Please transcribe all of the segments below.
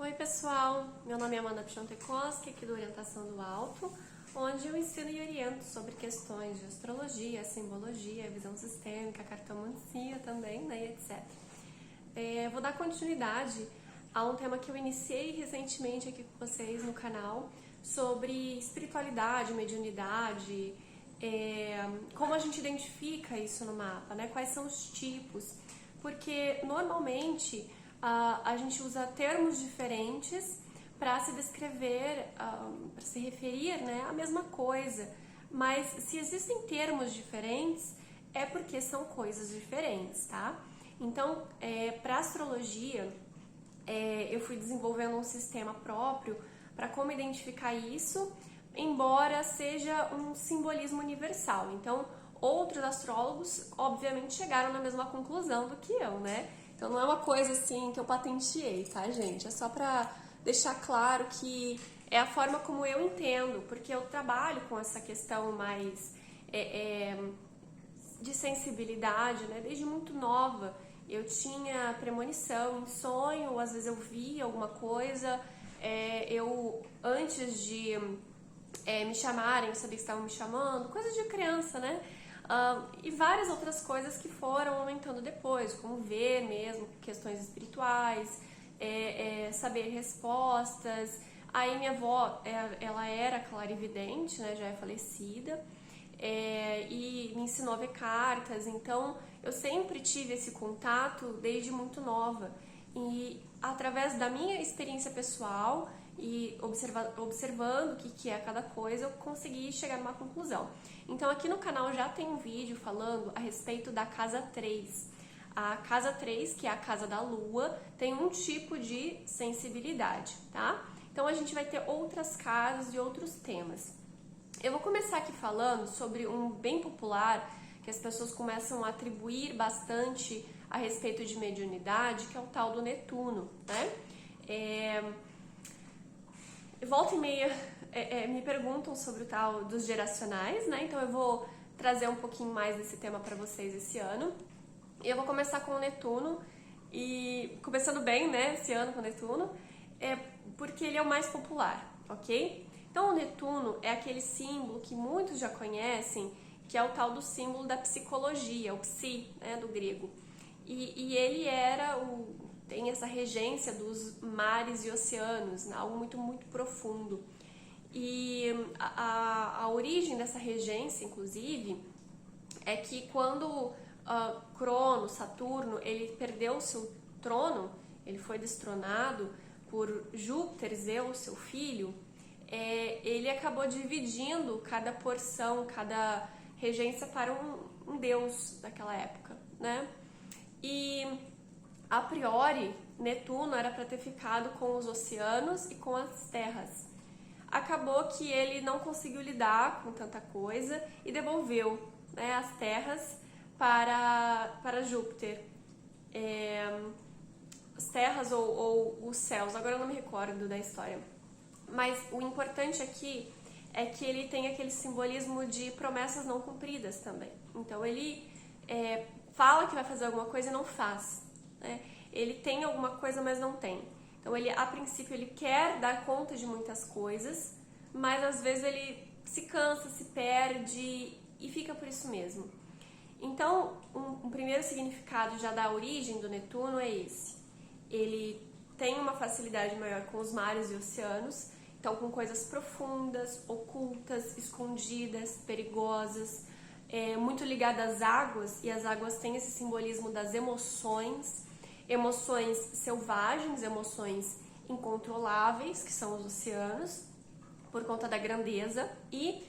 Oi pessoal, meu nome é Amanda Piontekowski, aqui do Orientação do Alto, onde eu ensino e oriento sobre questões de astrologia, simbologia, visão sistêmica, cartomancia também, né, e etc. Vou dar continuidade a um tema que eu iniciei recentemente aqui com vocês no canal, sobre espiritualidade, mediunidade, como a gente identifica isso no mapa, né, quais são os tipos, porque normalmente a gente usa termos diferentes para se descrever, para se referir, né, à mesma coisa, mas se existem termos diferentes é porque são coisas diferentes, tá? Então, para astrologia, eu fui desenvolvendo um sistema próprio para como identificar isso, embora seja um simbolismo universal. Então, outros astrólogos, obviamente, chegaram na mesma conclusão do que eu, né? Então, não é uma coisa assim que eu patenteei, tá, gente? É só pra deixar claro que é a forma como eu entendo, porque eu trabalho com essa questão mais de sensibilidade, né? Desde muito nova. Eu tinha premonição em sonho, às vezes eu via alguma coisa, antes de me chamarem, eu sabia que estavam me chamando, coisas de criança, né? E várias outras coisas que foram aumentando depois, como ver mesmo questões espirituais, saber respostas. Aí minha avó, ela era clarividente, né, já é falecida, e me ensinou a ver cartas, então eu sempre tive esse contato desde muito nova. E através da minha experiência pessoal e observando o que é cada coisa, eu consegui chegar numa conclusão. Então aqui no canal já tem um vídeo falando a respeito da casa 3. A casa 3, que é a casa da lua, tem um tipo de sensibilidade, tá? Então a gente vai ter outras casas e outros temas. Eu vou começar aqui falando sobre um bem popular que as pessoas começam a atribuir bastante a respeito de mediunidade, que é o tal do Netuno, né? Volta e meia me perguntam sobre o tal dos geracionais, né? Então eu vou trazer um pouquinho mais desse tema para vocês esse ano. E eu vou começar com o Netuno, e começando bem, né, esse ano com o Netuno, porque ele é o mais popular, ok? Então o Netuno é aquele símbolo que muitos já conhecem, que é o tal do símbolo da psicologia, o psi, né, do grego. E ele tem essa regência dos mares e oceanos, né, algo muito, muito profundo. E a origem dessa regência, inclusive, é que quando Crono, Saturno, ele perdeu o seu trono, ele foi destronado por Júpiter, Zeus, seu filho, ele acabou dividindo cada porção, cada regência para um deus daquela época, né? E a priori, Netuno era para ter ficado com os oceanos e com as terras. Acabou que ele não conseguiu lidar com tanta coisa e devolveu, né, as terras para Júpiter. As terras ou os céus, agora eu não me recordo da história. Mas o importante aqui é que ele tem aquele simbolismo de promessas não cumpridas também. Então ele fala que vai fazer alguma coisa e não faz, né? Ele tem alguma coisa, mas não tem. Então ele, a princípio, ele quer dar conta de muitas coisas, mas às vezes ele se cansa, se perde e fica por isso mesmo. Então, um primeiro significado já da origem do Netuno é esse. Ele tem uma facilidade maior com os mares e oceanos, então com coisas profundas, ocultas, escondidas, perigosas, muito ligada às águas, e as águas têm esse simbolismo das emoções selvagens, emoções incontroláveis, que são os oceanos, por conta da grandeza, e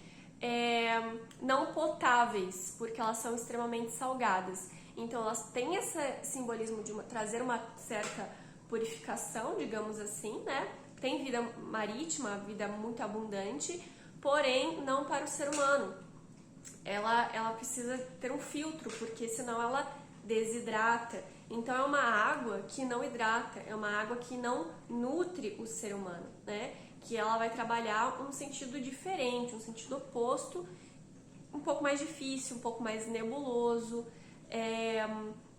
não potáveis, porque elas são extremamente salgadas. Então elas têm esse simbolismo de trazer uma certa purificação, digamos assim, né? Tem vida marítima, vida muito abundante, porém não para o ser humano. Ela precisa ter um filtro, porque senão ela desidrata. Então é uma água que não hidrata, é uma água que não nutre o ser humano, né? Que ela vai trabalhar um sentido diferente, um sentido oposto, um pouco mais difícil, um pouco mais nebuloso,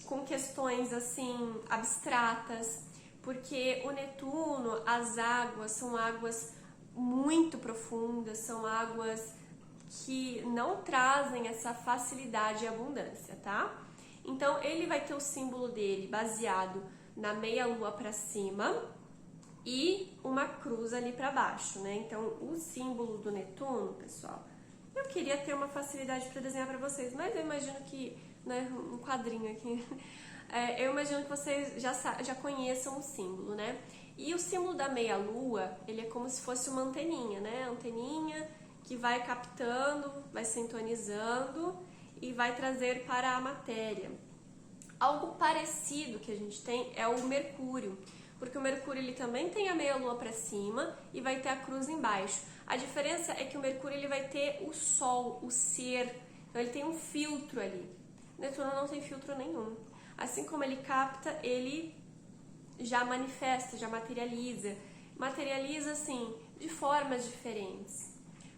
com questões assim abstratas, porque o Netuno, as águas, são águas muito profundas, são águas que não trazem essa facilidade e abundância, tá? Então ele vai ter o símbolo dele baseado na meia lua para cima e uma cruz ali para baixo, né? Então o símbolo do Netuno, pessoal, eu queria ter uma facilidade para desenhar para vocês, mas eu imagino que, né, um quadrinho aqui, eu imagino que vocês já conheçam o símbolo, né? E o símbolo da meia lua, ele é como se fosse uma anteninha, né? Anteninha que vai captando, vai sintonizando e vai trazer para a matéria. Algo parecido que a gente tem é o Mercúrio, porque o Mercúrio ele também tem a meia lua para cima e vai ter a cruz embaixo. A diferença é que o Mercúrio ele vai ter o Sol, o ser, então ele tem um filtro ali. O Netuno não tem filtro nenhum. Assim como ele capta, ele já manifesta, já materializa. Materializa assim, de formas diferentes,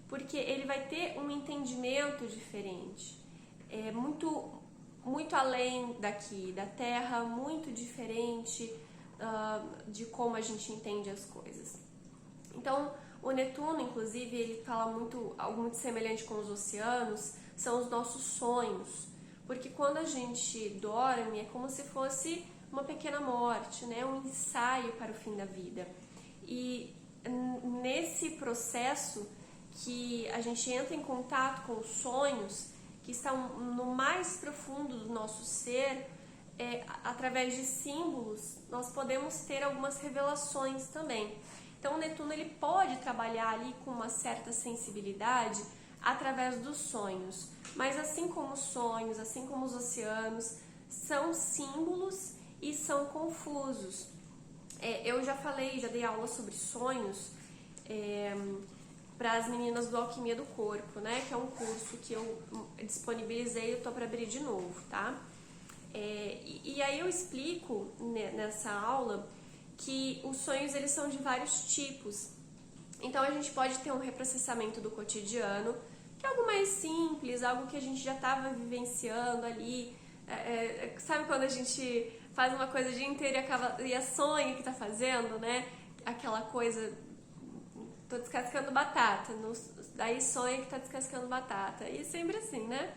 porque ele vai ter um entendimento diferente, muito além daqui, da Terra, muito diferente de como a gente entende as coisas. Então, o Netuno, inclusive, ele fala algo muito semelhante com os oceanos, são os nossos sonhos, porque quando a gente dorme é como se fosse uma pequena morte, né? Um ensaio para o fim da vida. E nesse processo que a gente entra em contato com os sonhos, que estão no mais profundo do nosso ser, através de símbolos, nós podemos ter algumas revelações também. Então o Netuno ele pode trabalhar ali com uma certa sensibilidade através dos sonhos, mas assim como os sonhos, assim como os oceanos, são símbolos e são confusos. Eu já dei aula sobre sonhos para as meninas do Alquimia do Corpo, né? Que é um curso que eu disponibilizei e eu tô para abrir de novo, tá? E aí eu explico nessa aula que os sonhos eles são de vários tipos. Então a gente pode ter um reprocessamento do cotidiano, que é algo mais simples, algo que a gente já estava vivenciando ali. Sabe quando a gente faz uma coisa o dia inteiro e sonha que tá fazendo, né? Aquela coisa, tô descascando batata, daí sonha que tá descascando batata. E sempre assim, né?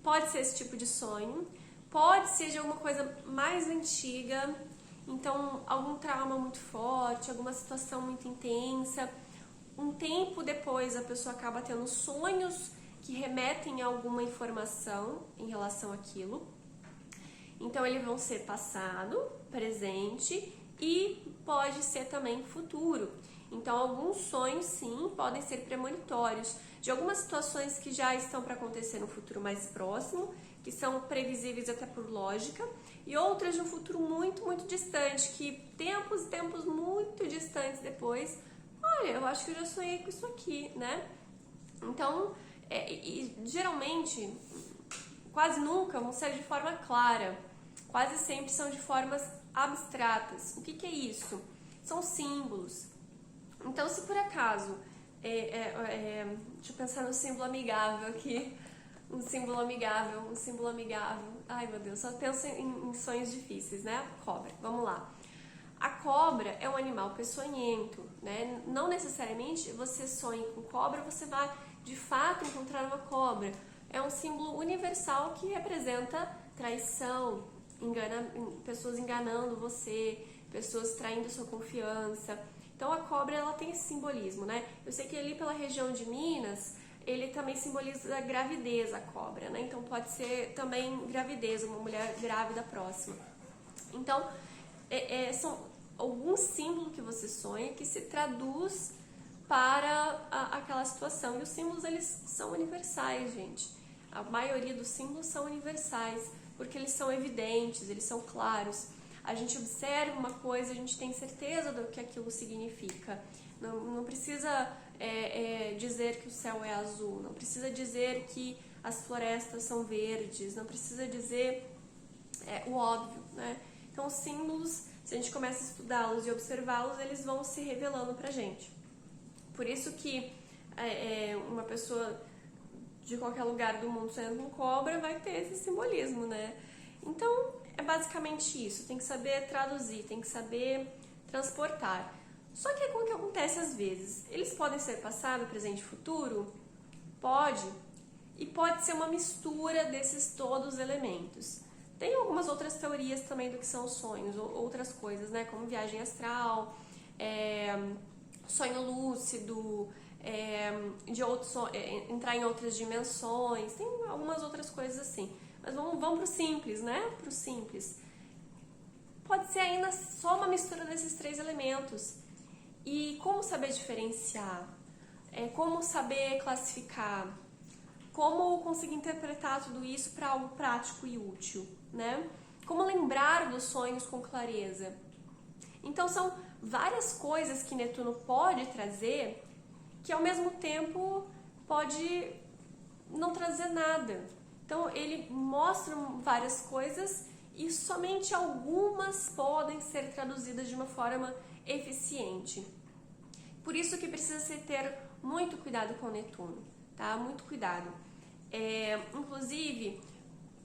Pode ser esse tipo de sonho, pode ser de alguma coisa mais antiga, então algum trauma muito forte, alguma situação muito intensa. Um tempo depois a pessoa acaba tendo sonhos que remetem a alguma informação em relação àquilo. Então eles vão ser passado, presente e pode ser também futuro. Então alguns sonhos sim podem ser premonitórios de algumas situações que já estão para acontecer no futuro mais próximo, que são previsíveis até por lógica, e outras de um futuro muito, muito distante, que tempos muito distantes depois, olha, eu acho que eu já sonhei com isso aqui, né? Então, geralmente, quase nunca vão ser de forma clara, quase sempre são de formas abstratas. O que é isso? São símbolos. Então, se por acaso, deixa eu pensar no símbolo amigável aqui, um símbolo amigável. Ai meu Deus, só penso em sonhos difíceis, né? Cobra, vamos lá. A cobra é um animal peçonhento, né? Não necessariamente você sonha com cobra, você vai de fato encontrar uma cobra. É um símbolo universal que representa traição, pessoas enganando você, pessoas traindo sua confiança. Então a cobra ela tem esse simbolismo, né? Eu sei que ali pela região de Minas, ele também simboliza a gravidez, a cobra, né? Então pode ser também gravidez, uma mulher grávida próxima. Então, são alguns símbolos que você sonha que se traduz para aquela situação. E os símbolos, eles são universais, gente. A maioria dos símbolos são universais, porque eles são evidentes, eles são claros. A gente observa uma coisa, a gente tem certeza do que aquilo significa. Não precisa dizer que o céu é azul, não precisa dizer que as florestas são verdes, não precisa dizer o óbvio, né? Então os símbolos, se a gente começa a estudá-los e observá-los, eles vão se revelando pra gente. Por isso que uma pessoa de qualquer lugar do mundo sonhando com cobra vai ter esse simbolismo, né? Então é basicamente isso, tem que saber traduzir, tem que saber transportar. Só que o que acontece às vezes? Eles podem ser passado, presente e futuro? Pode. E pode ser uma mistura desses todos os elementos. Tem algumas outras teorias também do que são os sonhos, outras coisas, né? Como viagem astral, sonho lúcido, entrar em outras dimensões, tem algumas outras coisas assim. Mas vamos pro simples, né? Pro simples. Pode ser ainda só uma mistura desses três elementos. E como saber diferenciar? Como saber classificar? Como conseguir interpretar tudo isso para algo prático e útil, né? Como lembrar dos sonhos com clareza? Então são várias coisas que Netuno pode trazer que ao mesmo tempo pode não trazer nada. Então ele mostra várias coisas e somente algumas podem ser traduzidas de uma forma eficiente. Por isso que precisa se ter muito cuidado com o Netuno, tá? Muito cuidado. Inclusive,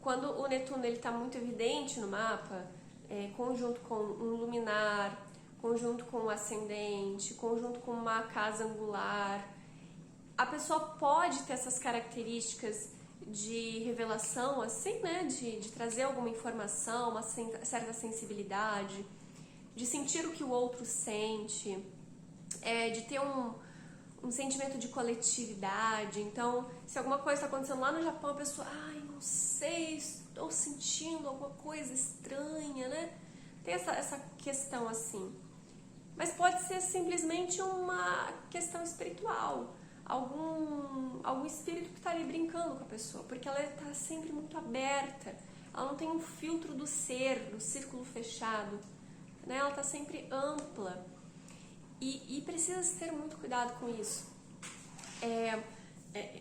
quando o Netuno está muito evidente no mapa, conjunto com um luminar, conjunto com um ascendente, conjunto com uma casa angular, a pessoa pode ter essas características de revelação, assim, né? De trazer alguma informação, uma certa sensibilidade, de sentir o que o outro sente, de ter um sentimento de coletividade. Então, se alguma coisa está acontecendo lá no Japão, a pessoa, não sei, estou sentindo alguma coisa estranha, né? Tem essa questão assim. Mas pode ser simplesmente uma questão espiritual, algum espírito que está ali brincando com a pessoa, porque ela está sempre muito aberta, ela não tem um filtro do ser, do círculo fechado, né? Ela está sempre ampla. E precisa ter muito cuidado com isso.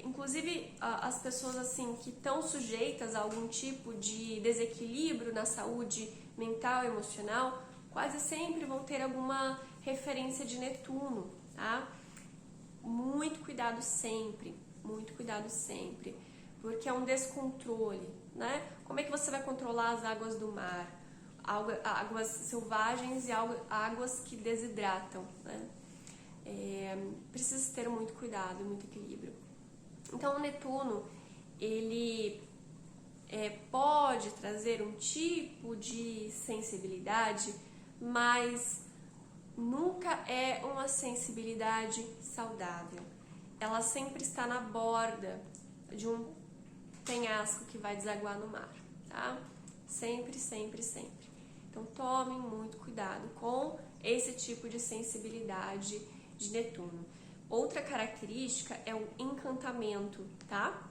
Inclusive, as pessoas assim que estão sujeitas a algum tipo de desequilíbrio na saúde mental e emocional, quase sempre vão ter alguma referência de Netuno, tá? Muito cuidado sempre, porque é um descontrole, né? Como é que você vai controlar as águas do mar? Águas selvagens e águas que desidratam, né? Precisa ter muito cuidado, muito equilíbrio. Então o Netuno, ele pode trazer um tipo de sensibilidade, mas nunca é uma sensibilidade saudável. Ela sempre está na borda de um penhasco que vai desaguar no mar, tá? Sempre, sempre, sempre. Então tomem muito cuidado com esse tipo de sensibilidade de Netuno. Outra característica é o encantamento, tá?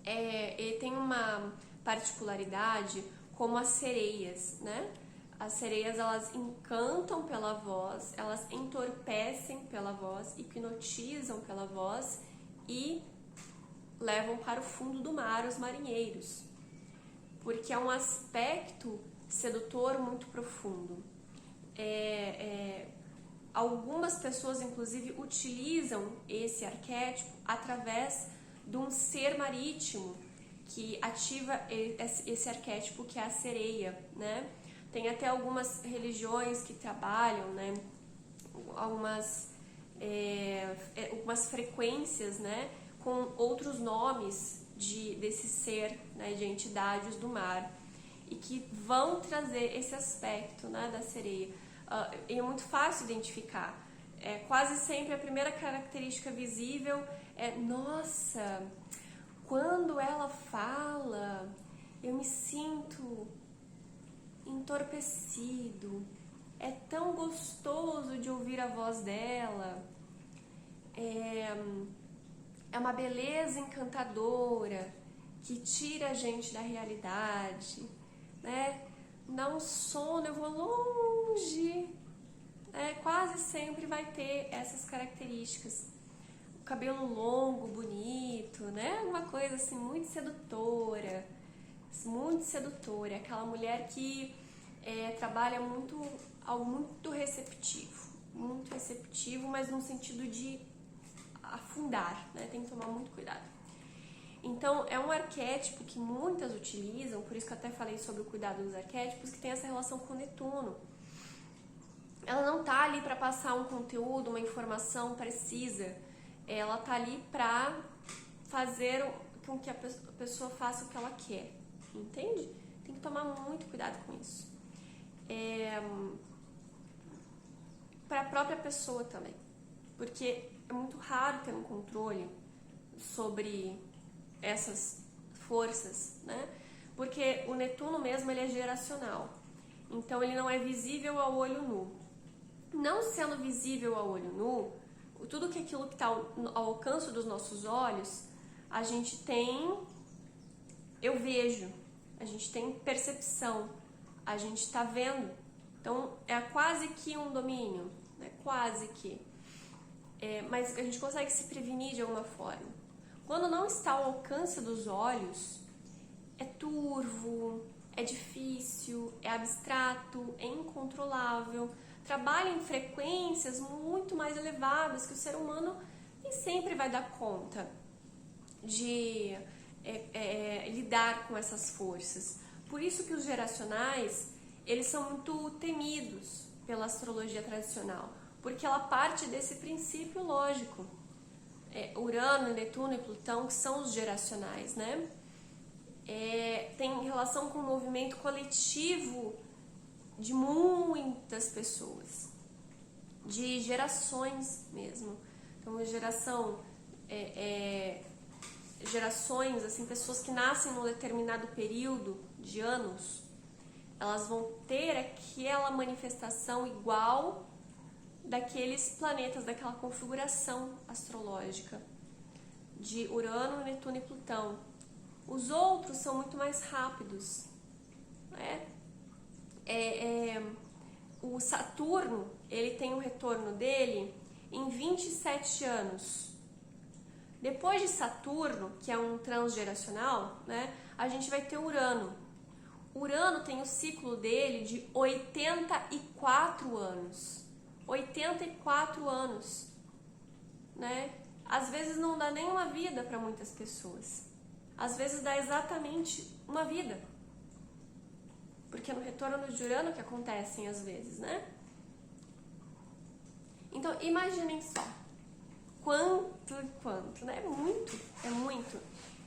Ele tem uma particularidade como as sereias, né? As sereias, elas encantam pela voz, elas entorpecem pela voz, hipnotizam pela voz e levam para o fundo do mar os marinheiros, porque é um aspecto sedutor muito profundo. Algumas pessoas, inclusive, utilizam esse arquétipo através de um ser marítimo que ativa esse arquétipo, que é a sereia, né? Tem até algumas religiões que trabalham, né? Algumas frequências, né? Com outros nomes desse ser, né? De entidades do mar, e que vão trazer esse aspecto, né? Da sereia. É muito fácil identificar. Quase sempre a primeira característica visível nossa, quando ela fala, eu me sinto entorpecido, é tão gostoso de ouvir a voz dela, é uma beleza encantadora que tira a gente da realidade, né? Dá um sono, eu vou longe. Quase sempre vai ter essas características. O cabelo longo, bonito, né? Uma coisa assim muito sedutora, aquela mulher que trabalha algo muito receptivo, mas no sentido de afundar, né? Tem que tomar muito cuidado. Então, é um arquétipo que muitas utilizam, por isso que eu até falei sobre o cuidado dos arquétipos, que tem essa relação com Netuno. Ela não tá ali para passar um conteúdo, uma informação precisa. Ela tá ali para fazer com que a pessoa faça o que ela quer, entende? Tem que tomar muito cuidado com isso. Para a própria pessoa também, porque é muito raro ter um controle sobre essas forças, né? Porque o Netuno mesmo, ele é geracional, então ele não é visível ao olho nu. Não sendo visível ao olho nu, tudo que aquilo que está ao alcance dos nossos olhos, a gente tem, eu vejo, a gente tem percepção, a gente está vendo. Então, é quase que um domínio, né? Quase que. Mas a gente consegue se prevenir de alguma forma. Quando não está ao alcance dos olhos, é turvo, é difícil, é abstrato, é incontrolável, trabalha em frequências muito mais elevadas que o ser humano nem sempre vai dar conta de lidar com essas forças. Por isso que os geracionais, eles são muito temidos pela astrologia tradicional, porque ela parte desse princípio lógico. Urano, Netuno e Plutão, que são os geracionais, né? Tem relação com o movimento coletivo de muitas pessoas, de gerações mesmo. Então, gerações, assim, pessoas que nascem num determinado período de anos, elas vão ter aquela manifestação igual daqueles planetas, daquela configuração astrológica de Urano, Netuno e Plutão. Os outros são muito mais rápidos, né? O Saturno, ele tem o retorno dele em 27 anos. Depois de Saturno, que é um transgeracional, né, a gente vai ter Urano. Urano tem o ciclo dele de 84 anos. 84 anos, né? Às vezes não dá nem uma vida para muitas pessoas. Às vezes dá exatamente uma vida. Porque é no retorno de Urano que acontecem às vezes, né? Então, imaginem só. Quanto, né? É muito.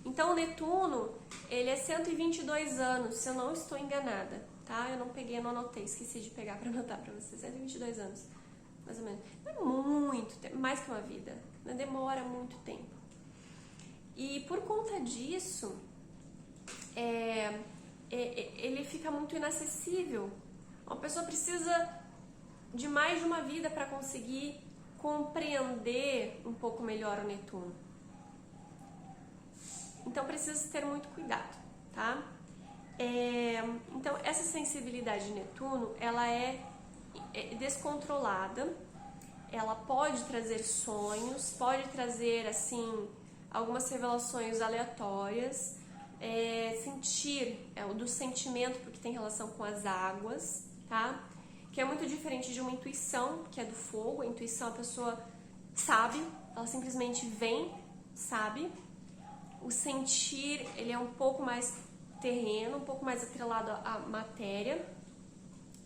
Então, o Netuno, ele é 122 anos, se eu não estou enganada, tá? Eu não peguei, não anotei, esqueci de pegar para anotar para vocês. 122 anos, mais ou menos. É muito, mais que uma vida, né? Demora muito tempo. E por conta disso, ele fica muito inacessível. Uma pessoa precisa de mais de uma vida para conseguir compreender um pouco melhor o Netuno. Então precisa ter muito cuidado, tá? Então essa sensibilidade de Netuno, ela é descontrolada, ela pode trazer sonhos, pode trazer assim algumas revelações aleatórias, do sentimento, porque tem relação com as águas, tá? Que é muito diferente de uma intuição, que é do fogo. A intuição, a pessoa sabe, ela simplesmente vem, sabe. O sentir, ele é um pouco mais terreno, um pouco mais atrelado à matéria,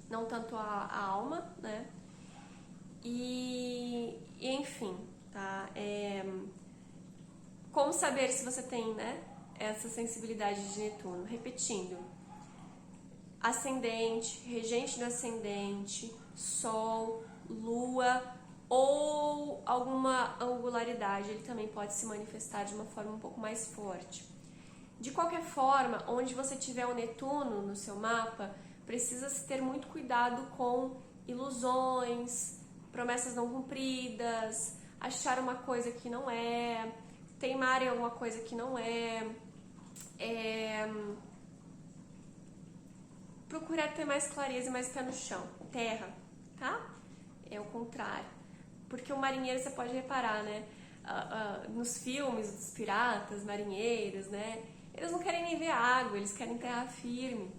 não tanto à alma, né? E enfim, tá? Como saber se você tem, né, essa sensibilidade de Netuno? Repetindo: ascendente, regente do ascendente, Sol, Lua ou alguma angularidade, ele também pode se manifestar de uma forma um pouco mais forte. De qualquer forma, onde você tiver o Netuno no seu mapa, precisa se ter muito cuidado com ilusões, promessas não cumpridas, achar uma coisa que não é, teimar em alguma coisa que não procurar ter mais clareza e mais pé no chão, terra, tá? É o contrário. Porque o marinheiro, você pode reparar, né? Nos filmes dos piratas, marinheiros, né? Eles não querem nem ver água, eles querem terra firme.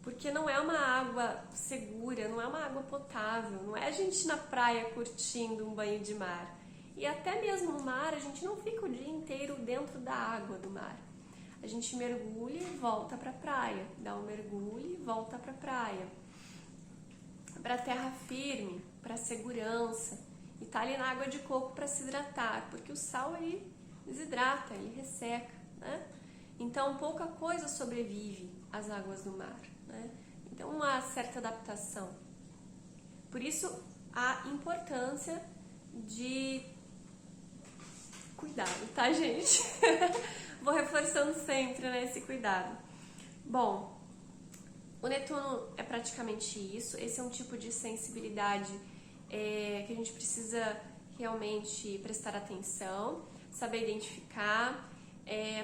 Porque não é uma água segura, não é uma água potável, não é a gente na praia curtindo um banho de mar. E até mesmo no mar, a gente não fica o dia inteiro dentro da água do mar. A gente mergulha e volta para a praia, dá um mergulho e volta para a praia. Para terra firme, para segurança, e tá ali na água de coco para se hidratar, porque o sal ele desidrata, ele resseca, né? Então pouca coisa sobrevive às águas do mar, né? Então uma certa adaptação. Por isso a importância de cuidado, tá, gente? Vou reforçando sempre, né, esse cuidado. Bom, o Netuno é praticamente isso. Esse é um tipo de sensibilidade que a gente precisa realmente prestar atenção, saber identificar,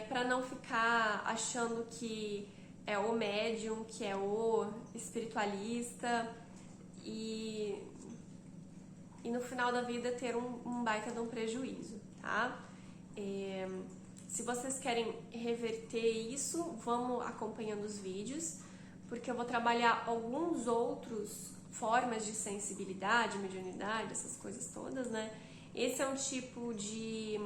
para não ficar achando que é o médium, que é o espiritualista e no final da vida ter um baita de um prejuízo, tá? Se vocês querem reverter isso, vamos acompanhando os vídeos, porque eu vou trabalhar alguns outros formas de sensibilidade, mediunidade, essas coisas todas, né? Esse é um tipo de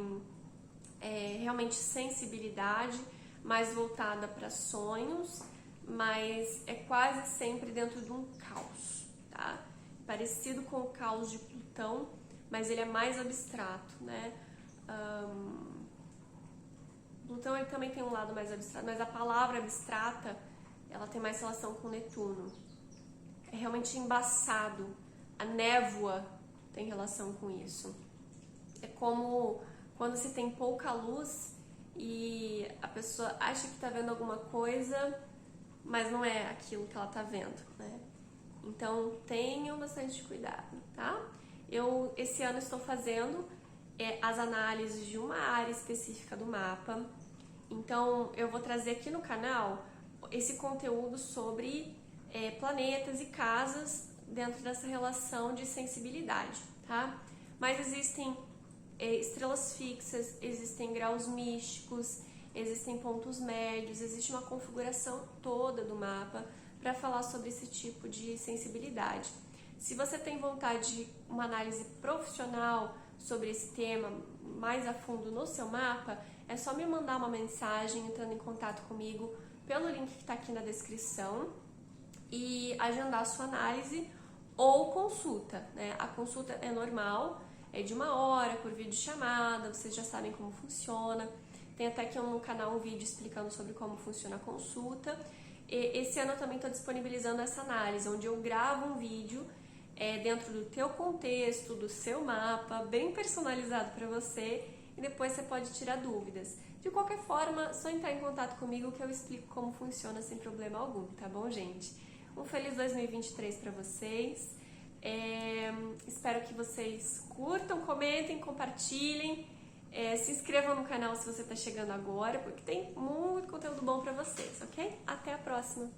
realmente sensibilidade mais voltada para sonhos, mas é quase sempre dentro de um caos, tá? Parecido com o caos de Plutão, mas ele é mais abstrato, né? Plutão ele também tem um lado mais abstrato, mas a palavra abstrata ela tem mais relação com Netuno. É realmente embaçado. A névoa tem relação com isso. É como quando se tem pouca luz e a pessoa acha que está vendo alguma coisa, mas não é aquilo que ela está vendo, né? Então tenham bastante cuidado, tá? Eu esse ano estou fazendo as análises de uma área específica do mapa. Então eu vou trazer aqui no canal esse conteúdo sobre planetas e casas dentro dessa relação de sensibilidade, tá? Mas existem estrelas fixas, existem graus místicos, existem pontos médios, existe uma configuração toda do mapa para falar sobre esse tipo de sensibilidade. Se você tem vontade de uma análise profissional sobre esse tema mais a fundo no seu mapa, é só me mandar uma mensagem entrando em contato comigo pelo link que está aqui na descrição e agendar a sua análise ou consulta, né? A consulta é normal, é de 1 hora por videochamada, vocês já sabem como funciona. Tem até aqui no canal um vídeo explicando sobre como funciona a consulta. E esse ano eu também estou disponibilizando essa análise, onde eu gravo um vídeo dentro do teu contexto, do seu mapa, bem personalizado para você, e depois você pode tirar dúvidas. De qualquer forma, só entrar em contato comigo que eu explico como funciona sem problema algum, tá bom, gente? Um feliz 2023 para vocês. Espero que vocês curtam, comentem, compartilhem, se inscrevam no canal se você está chegando agora, porque tem muito conteúdo bom para vocês, ok? Até a próxima!